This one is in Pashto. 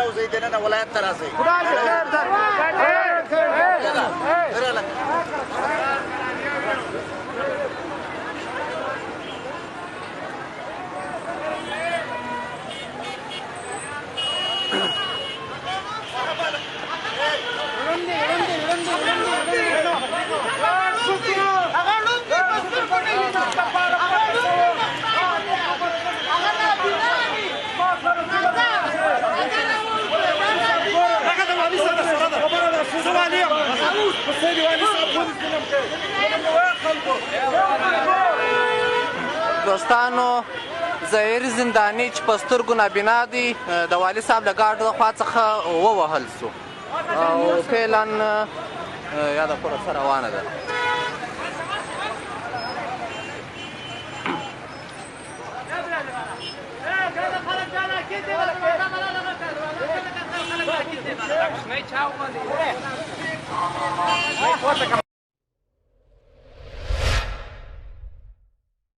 راوځئ دننه ولایت ته راځئ دوستانو ظاهري زنداني چې په سترګو نابینا دی د والي صاحب له ګارډ د خوا څخه ووهل سو او فعلا یاده پروسه روانه ده.